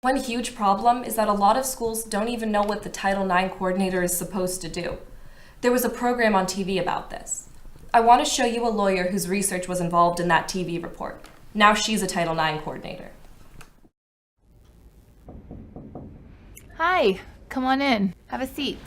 One huge problem is that a lot of schools don't even know what the Title IX coordinator is supposed to do. There was a program on TV about this. I want to show you a lawyer whose research was involved in that TV report. Now she's a Title IX coordinator. Hi, come on in. Have a seat.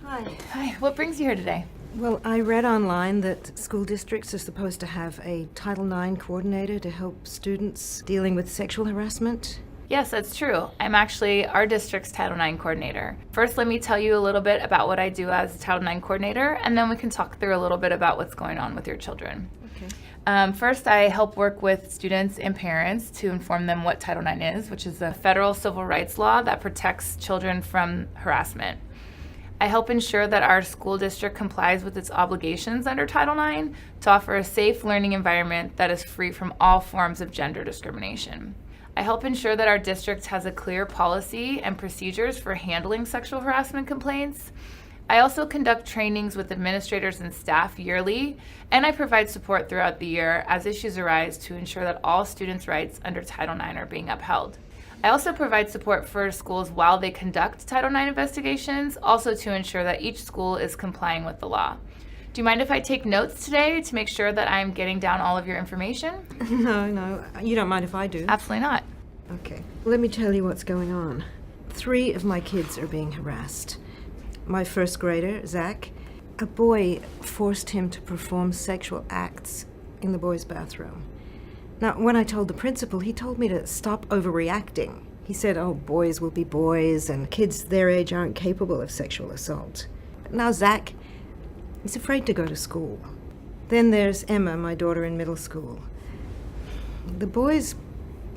Hi. Hi, what brings you here today? Well, I read online that school districts are supposed to have a Title IX coordinator to help students dealing with sexual harassment. Yes, that's true. I'm actually our district's Title IX coordinator. First, let me tell you a little bit about what I do as a Title IX coordinator, and then we can talk through a little bit about what's going on with your children. Okay. First, I help work with students and parents to inform them what Title IX is, which is a federal civil rights law that protects children from harassment. I help ensure that our school district complies with its obligations under Title IX to offer a safe learning environment that is free from all forms of gender discrimination. I help ensure that our district has a clear policy and procedures for handling sexual harassment complaints. I also conduct trainings with administrators and staff yearly, and I provide support throughout the year as issues arise to ensure that all students' rights under Title IX are being upheld. I also provide support for schools while they conduct Title IX investigations, also to ensure that each school is complying with the law. Do you mind if I take notes today to make sure that I'm getting down all of your information? No, you don't mind if I do? Absolutely not. Okay. Let me tell you what's going on. 3 of my kids are being harassed. My first grader, Zach, a boy forced him to perform sexual acts in the boys' bathroom. Now, when I told the principal, he told me to stop overreacting. He said, oh, boys will be boys, and kids their age aren't capable of sexual assault. But now Zach, he's afraid to go to school. Then there's Emma, my daughter in middle school. The boys,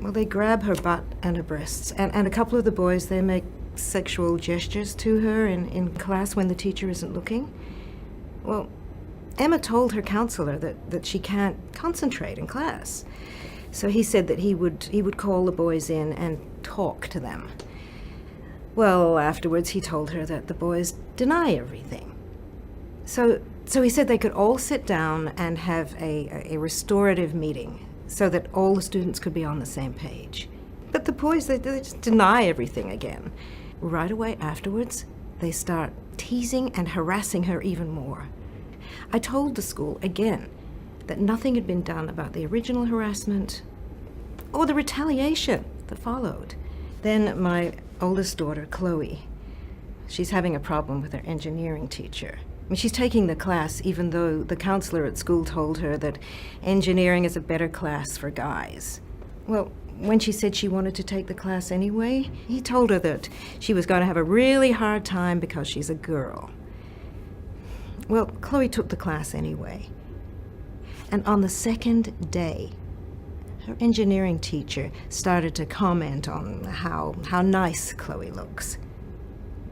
well, they grab her butt and her breasts, and a couple of the boys, they make sexual gestures to her in class when the teacher isn't looking. Well, Emma told her counselor that she can't concentrate in class. So he said that he would call the boys in and talk to them. Well, afterwards he told her that the boys deny everything. So he said they could all sit down and have a restorative meeting so that all the students could be on the same page. But the boys, they just deny everything again. Right away afterwards, they start teasing and harassing her even more. I told the school again that nothing had been done about the original harassment or the retaliation that followed. Then my oldest daughter, Chloe, she's having a problem with her engineering teacher. I mean, she's taking the class even though the counselor at school told her that engineering is a better class for guys. Well, when she said she wanted to take the class anyway, he told her that she was going to have a really hard time because she's a girl. Well, Chloe took the class anyway. And on the second day, her engineering teacher started to comment on how nice Chloe looks.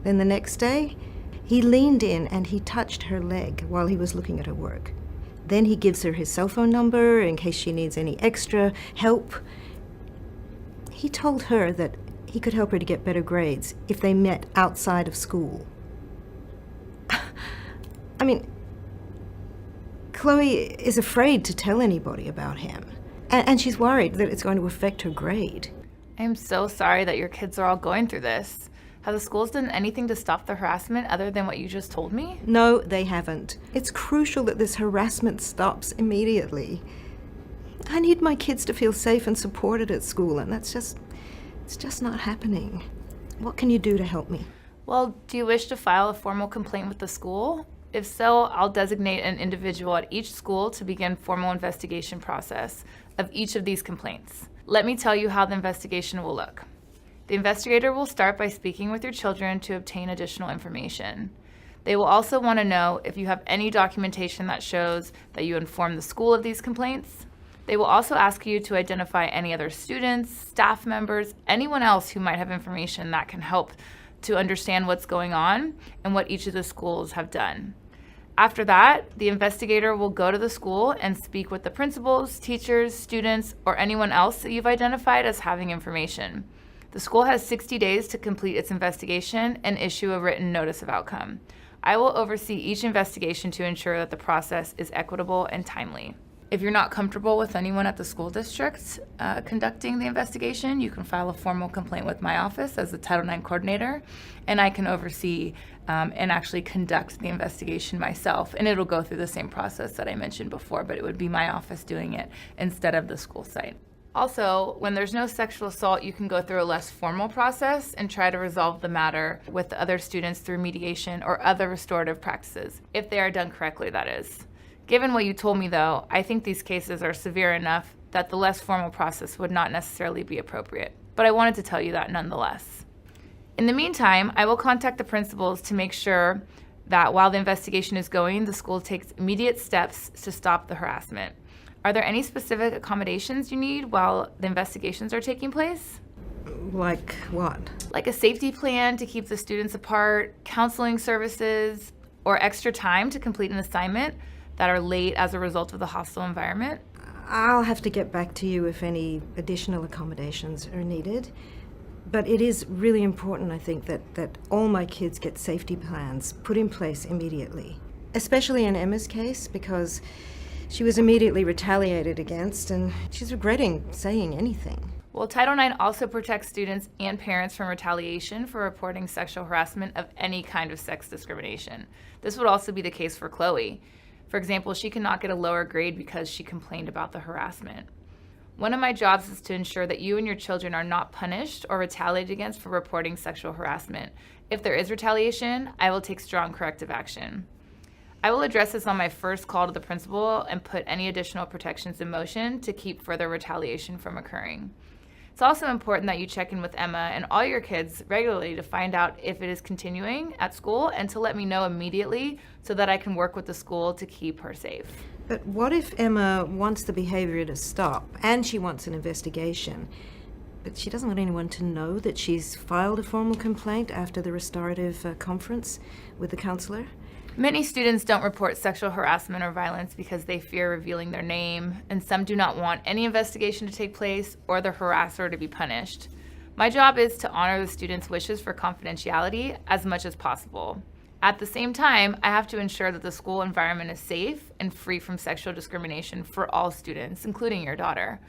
Then the next day, he leaned in and he touched her leg while he was looking at her work. Then he gives her his cell phone number in case she needs any extra help. He told her that he could help her to get better grades if they met outside of school. I mean, Chloe is afraid to tell anybody about him, and she's worried that it's going to affect her grade. I'm so sorry that your kids are all going through this. Have the schools done anything to stop the harassment other than what you just told me? No, they haven't. It's crucial that this harassment stops immediately. I need my kids to feel safe and supported at school, and it's just not happening. What can you do to help me? Well, do you wish to file a formal complaint with the school? If so, I'll designate an individual at each school to begin formal investigation process of each of these complaints. Let me tell you how the investigation will look. The investigator will start by speaking with your children to obtain additional information. They will also want to know if you have any documentation that shows that you informed the school of these complaints. They will also ask you to identify any other students, staff members, anyone else who might have information that can help to understand what's going on and what each of the schools have done. After that, the investigator will go to the school and speak with the principals, teachers, students, or anyone else that you've identified as having information. The school has 60 days to complete its investigation and issue a written notice of outcome. I will oversee each investigation to ensure that the process is equitable and timely. If you're not comfortable with anyone at the school district conducting the investigation, you can file a formal complaint with my office as the Title IX coordinator, and I can oversee and actually conduct the investigation myself. And it'll go through the same process that I mentioned before, but it would be my office doing it instead of the school site. Also, when there's no sexual assault, you can go through a less formal process and try to resolve the matter with the other students through mediation or other restorative practices, if they are done correctly, that is. Given what you told me, though, I think these cases are severe enough that the less formal process would not necessarily be appropriate. But I wanted to tell you that nonetheless. In the meantime, I will contact the principals to make sure that while the investigation is going, the school takes immediate steps to stop the harassment. Are there any specific accommodations you need while the investigations are taking place? Like what? Like a safety plan to keep the students apart, counseling services, or extra time to complete an assignment that are late as a result of the hostile environment? I'll have to get back to you if any additional accommodations are needed. But it is really important, I think, that all my kids get safety plans put in place immediately. Especially in Emma's case, because she was immediately retaliated against and she's regretting saying anything. Well, Title IX also protects students and parents from retaliation for reporting sexual harassment of any kind of sex discrimination. This would also be the case for Chloe. For example, she cannot get a lower grade because she complained about the harassment. One of my jobs is to ensure that you and your children are not punished or retaliated against for reporting sexual harassment. If there is retaliation, I will take strong corrective action. I will address this on my first call to the principal and put any additional protections in motion to keep further retaliation from occurring. It's also important that you check in with Emma and all your kids regularly to find out if it is continuing at school and to let me know immediately so that I can work with the school to keep her safe. But what if Emma wants the behavior to stop and she wants an investigation, but she doesn't want anyone to know that she's filed a formal complaint after the restorative conference with the counselor? Many students don't report sexual harassment or violence because they fear revealing their name, and some do not want any investigation to take place or the harasser to be punished. My job is to honor the students' wishes for confidentiality as much as possible. At the same time, I have to ensure that the school environment is safe and free from sexual discrimination for all students, including your daughter.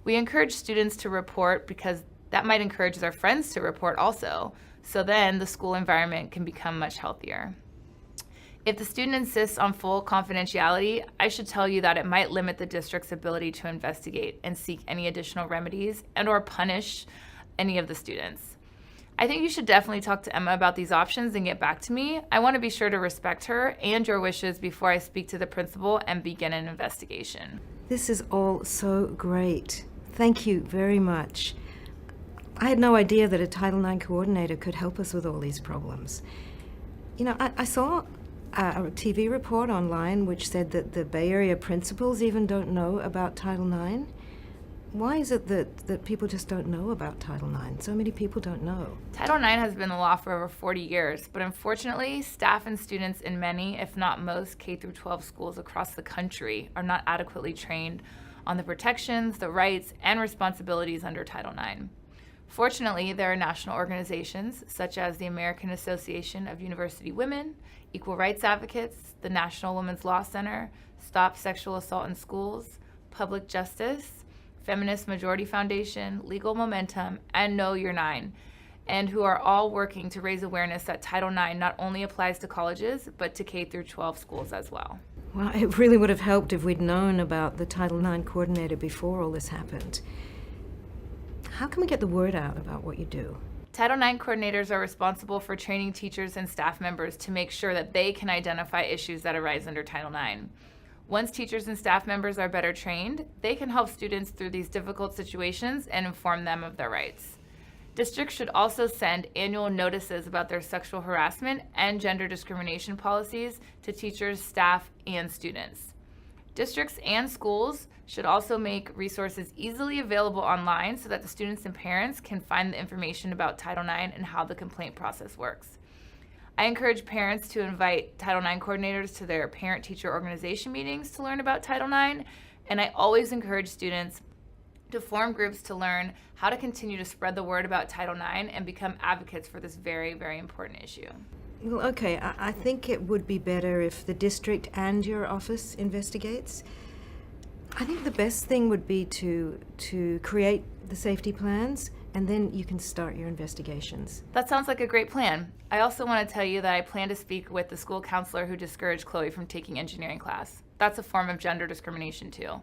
We encourage students to report because that might encourage their friends to report also, so then the school environment can become much healthier. If the student insists on full confidentiality, I should tell you that it might limit the district's ability to investigate and seek any additional remedies and/or punish any of the students. I think you should definitely talk to Emma about these options and get back to me. I want to be sure to respect her and your wishes before I speak to the principal and begin an investigation. This is all so great. Thank you very much. I had no idea that a Title IX coordinator could help us with all these problems. You know, I saw a TV report online which said that the Bay Area principals even don't know about Title IX. Why is it that people just don't know about Title IX? So many people don't know. Title IX has been the law for over 40 years, but unfortunately, staff and students in many, if not most, K-12 schools across the country are not adequately trained on the protections, the rights, and responsibilities under Title IX. Fortunately, there are national organizations such as the American Association of University Women, Equal Rights Advocates, the National Women's Law Center, Stop Sexual Assault in Schools, Public Justice, Feminist Majority Foundation, Legal Momentum, and Know Your Nine, and who are all working to raise awareness that Title IX not only applies to colleges, but to K-12 schools as well. Well, it really would have helped if we'd known about the Title IX coordinator before all this happened. How can we get the word out about what you do? Title IX coordinators are responsible for training teachers and staff members to make sure that they can identify issues that arise under Title IX. Once teachers and staff members are better trained, they can help students through these difficult situations and inform them of their rights. Districts should also send annual notices about their sexual harassment and gender discrimination policies to teachers, staff, and students. Districts and schools should also make resources easily available online so that the students and parents can find the information about Title IX and how the complaint process works. I encourage parents to invite Title IX coordinators to their parent-teacher organization meetings to learn about Title IX, and I always encourage students to form groups to learn how to continue to spread the word about Title IX and become advocates for this very, very important issue. Well, okay, I think it would be better if the district and your office investigates. I think the best thing would be to create the safety plans, and then you can start your investigations. That sounds like a great plan. I also want to tell you that I plan to speak with the school counselor who discouraged Chloe from taking engineering class. That's a form of gender discrimination too.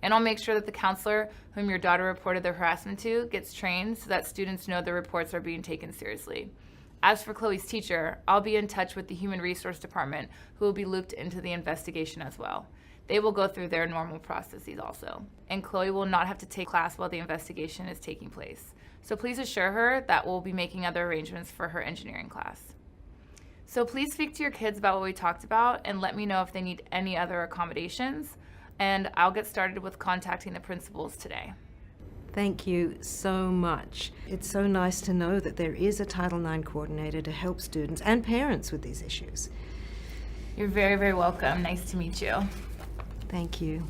And I'll make sure that the counselor whom your daughter reported the harassment to gets trained so that students know the reports are being taken seriously. As for Chloe's teacher, I'll be in touch with the Human Resource Department, who will be looped into the investigation as well. They will go through their normal processes also. And Chloe will not have to take class while the investigation is taking place. So please assure her that we'll be making other arrangements for her engineering class. So please speak to your kids about what we talked about and let me know if they need any other accommodations. And I'll get started with contacting the principals today. Thank you so much. It's so nice to know that there is a Title IX coordinator to help students and parents with these issues. You're very, very welcome. Nice to meet you. Thank you.